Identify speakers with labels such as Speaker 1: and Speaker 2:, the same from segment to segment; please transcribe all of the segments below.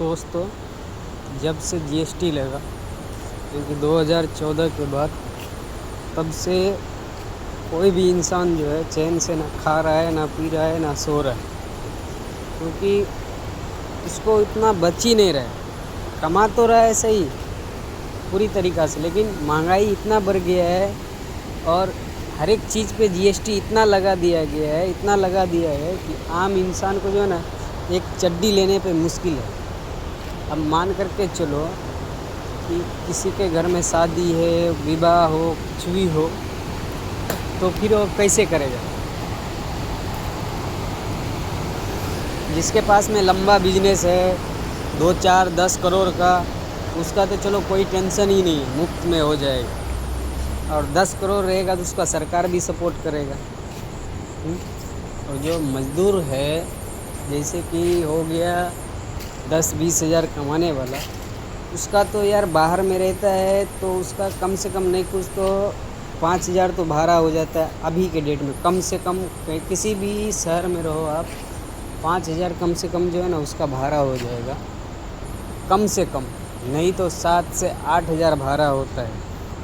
Speaker 1: دوستوں، جب سے جی ایس ٹی لگا، کیونکہ 2014 کے بعد تب سے کوئی بھی انسان جو ہے چین سے نہ کھا رہا ہے، نہ پی رہا ہے، نہ سو رہا ہے، کیونکہ اس کو اتنا بچ ہی نہیں رہا ہے۔ کما تو رہا ہے صحیح پوری طریقہ سے، لیکن مہنگائی اتنا بڑھ گیا ہے اور ہر ایک چیز پہ جی ایس ٹی اتنا لگا دیا ہے کہ عام انسان کو جو ہے نا ایک چڈی لینے پہ مشکل ہے۔ اب مان کر کے چلو کہ کسی کے گھر میں شادی ہے، وواہ ہو، کچھ بھی ہو، تو پھر وہ کیسے کرے گا؟ جس کے پاس میں لمبا بزنس ہے 2 4 10 کروڑ کا، اس کا تو چلو کوئی ٹینشن ہی نہیں، مفت میں ہو جائے گا، اور 10 کروڑ رہے گا تو اس کا سرکار بھی سپورٹ کرے گا۔ اور جو مزدور ہے، جیسے کہ ہو گیا 10-20 ہزار کمانے والا، اس کا تو یار باہر میں رہتا ہے تو اس کا کم سے کم نہیں کچھ تو 5,000 تو بھاڑا ہو جاتا ہے ابھی کے ڈیٹ میں۔ کم سے کم کسی بھی شہر میں رہو آپ، 5,000 کم سے کم جو ہے نا اس کا بھاڑا ہو جائے گا، کم سے کم، نہیں تو 7 سے 8,000 بھاڑا ہوتا ہے۔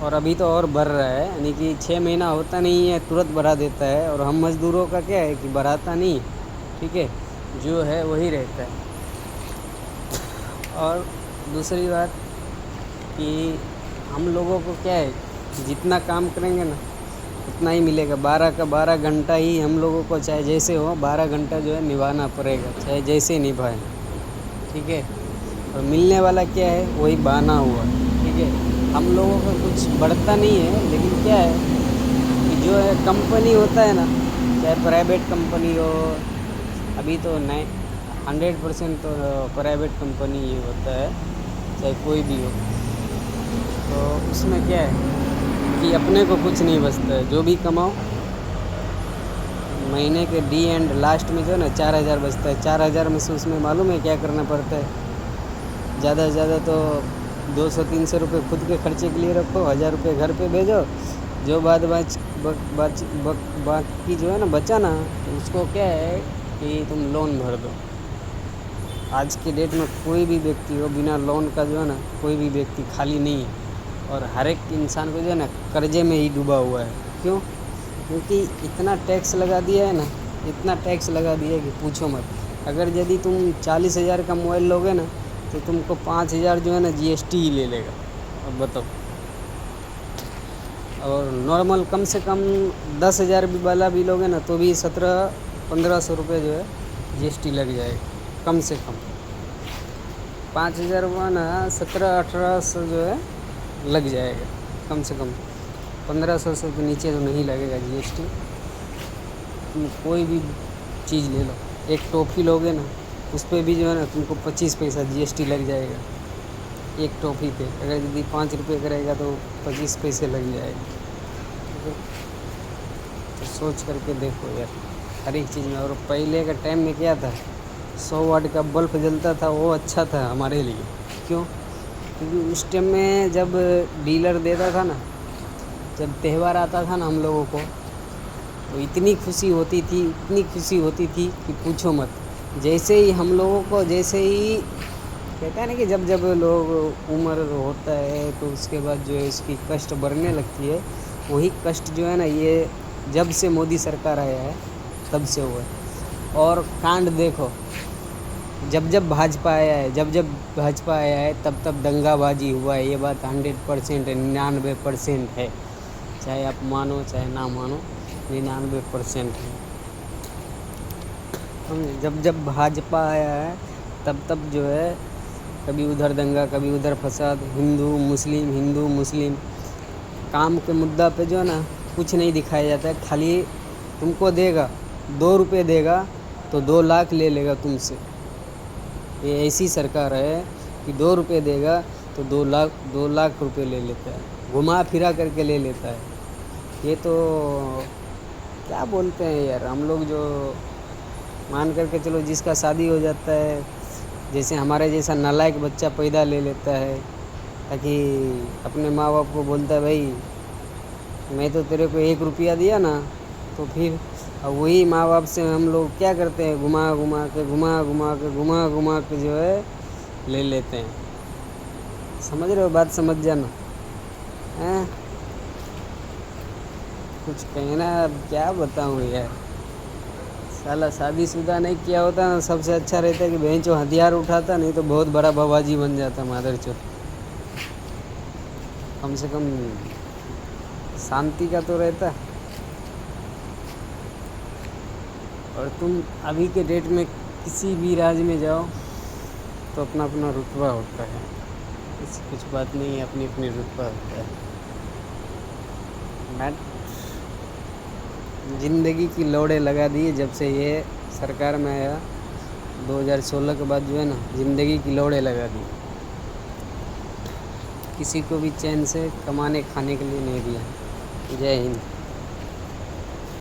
Speaker 1: اور ابھی تو اور بڑھ رہا ہے، یعنی کہ 6 مہینہ ہوتا نہیں ہے ترنت بڑھا دیتا ہے، اور ہم مزدوروں کا کیا ہے کہ بڑھاتا نہیں، ٹھیک ہے، جو ہے وہی رہتا ہے۔ اور دوسری بات کہ ہم لوگوں کو کیا ہے، جتنا کام کریں گے نا اتنا ہی ملے گا۔ 12 کا 12 گھنٹہ ہی ہم لوگوں کو چاہے جیسے ہو 12 گھنٹہ جو ہے نبھانا پڑے گا، چاہے جیسے نبھائیں، ٹھیک ہے۔ اور ملنے والا کیا ہے، وہی بانا ہوا، ٹھیک ہے۔ ہم لوگوں کا کچھ بڑھتا نہیں ہے، لیکن کیا ہے کہ جو ہے کمپنی ہوتا ہے نا، چاہے پرائیویٹ کمپنی ہو، ابھی تو 100% تو پرائیویٹ کمپنی ہی ہوتا ہے، چاہے کوئی بھی ہو، تو اس میں کیا ہے کہ اپنے کو کچھ نہیں بچتا ہے۔ جو بھی کماؤ مہینے کے ڈی اینڈ لاسٹ میں جو ہے نا 4,000 بچتا ہے۔ 4,000 میں سے اس میں معلوم ہے کیا کرنا پڑتا ہے؟ زیادہ سے زیادہ تو 200-300 روپے خود کے خرچے کے لیے رکھو، 1,000 روپے گھر پہ بھیجو، جو باقی جو ہے نا بچا نا، تو اس کو کیا ہے کہ تم لون بھر دو۔ آج کے ڈیٹ میں کوئی بھی ویکتی ہو بنا لون کا جو ہے نا کوئی بھی ویکتی خالی نہیں ہے، اور ہر ایک انسان کو جو ہے نا قرضے میں ہی ڈوبا ہوا ہے۔ کیوں؟ کیونکہ اتنا ٹیکس لگا دیا ہے نا، اتنا ٹیکس لگا دیا ہے کہ پوچھو مت۔ اگر یدی تم 40,000 کا موبائل لوگے نا تو تم کو 5,000 جو ہے نا جی ایس ٹی ہی لے لے گا۔ اب بتاؤ، اور نارمل کم سے کم 10,000 والا بھی لوگے نا تو بھی 1,700-1,500 روپے جو ہے جی ایس ٹی لگ جائے گا، کم سے کم۔ 5,000 ہوا نا 1700-1800 جو ہے لگ جائے گا کم سے کم، 1,500 سے تو نیچے تو نہیں لگے گا جی ایس ٹی۔ تم کوئی بھی چیز لے لو، ایک ٹافی لوگے نا اس پہ بھی جو ہے نا تم کو 25 پیسہ جی ایس ٹی لگ جائے گا ایک ٹافی پہ۔ اگر یدی 5 روپے کرے گا تو 25 پیسے لگ جائے گا، ٹھیک ہے۔ تو سوچ کر کے دیکھو یار ہر ایک چیز میں۔ اور پہلے کا ٹائم میں کیا تھا، 100 واٹ کا بلب جلتا تھا، وہ اچھا تھا ہمارے لیے۔ کیوں؟ کیونکہ اس ٹائم میں جب ڈیلر دیتا تھا نا، جب تہوار آتا تھا نا ہم لوگوں کو، تو اتنی خوشی ہوتی تھی کہ پوچھو مت۔ جیسے ہی ہم لوگوں کو، جیسے ہی کہتا ہے نا کہ جب لوگ عمر ہوتا ہے تو اس کے بعد جو ہے اس کی کشٹ بڑھنے لگتی ہے، وہی کشٹ جو ہے نا یہ جب سے مودی سرکار آیا ہے تب سے ہوا ہے۔ اور کانڈ دیکھو، جب بھاجپا آیا ہے تب دنگا بازی ہوا ہے، یہ بات 100% 99% ہے، چاہے آپ مانو چاہے نہ مانو، 99% ہے۔ جب بھاجپا آیا ہے تب جو ہے کبھی ادھر دنگا کبھی ادھر فساد، ہندو مسلم، کام کے مدعا پہ جو ہے نا کچھ نہیں دکھایا جاتا ہے۔ خالی تم کو دے گا 2 روپے دے گا تو 2 لاکھ لے لے گا تم سے۔ یہ ایسی سرکار ہے کہ 2 روپے دے گا تو 2 لاکھ روپے لے لیتا ہے، گھما پھرا کر کے لے لیتا ہے۔ یہ تو کیا بولتے ہیں یار، ہم لوگ جو مان کر کے چلو جس کا شادی ہو جاتا ہے، جیسے ہمارے جیسا نالائق بچہ پیدا لے لیتا ہے، تاکہ اپنے ماں باپ کو بولتا ہے بھائی میں تو تیرے کو 1 روپیہ دیا نا، تو پھر وہی ماں باپ سے ہم لوگ کیا کرتے ہیں، گھما گھما کے جو ہے لے لیتے ہیں. سمجھ رہے ہو بات؟ سمجھ جانا. کچھ کہنا اب کیا بتاؤں یار. سالا شادی شدہ نہیں کیا ہوتا نا سب سے اچھا رہتا ہے کہ بہنچوں ہتھیار اٹھاتا نہیں تو بہت بڑا باباجی بن جاتا مادر چوت. کم سے کم شانتی کا تو رہتا. اور تم ابھی کے ڈیٹ میں کسی بھی راج میں جاؤ تو اپنا اپنا رتبہ ہوتا ہے. ایسی کچھ بات نہیں ہے، اپنی اپنی رتبہ ہوتا ہے. میں زندگی کی لوڑیں لگا دی جب سے یہ سرکار میں آیا. 2016 کے بعد جو ہے نا زندگی کی لوڑیں لگا دی. کسی کو بھی چین سے کمانے کھانے کے لیے نہیں دیا. جے ہند.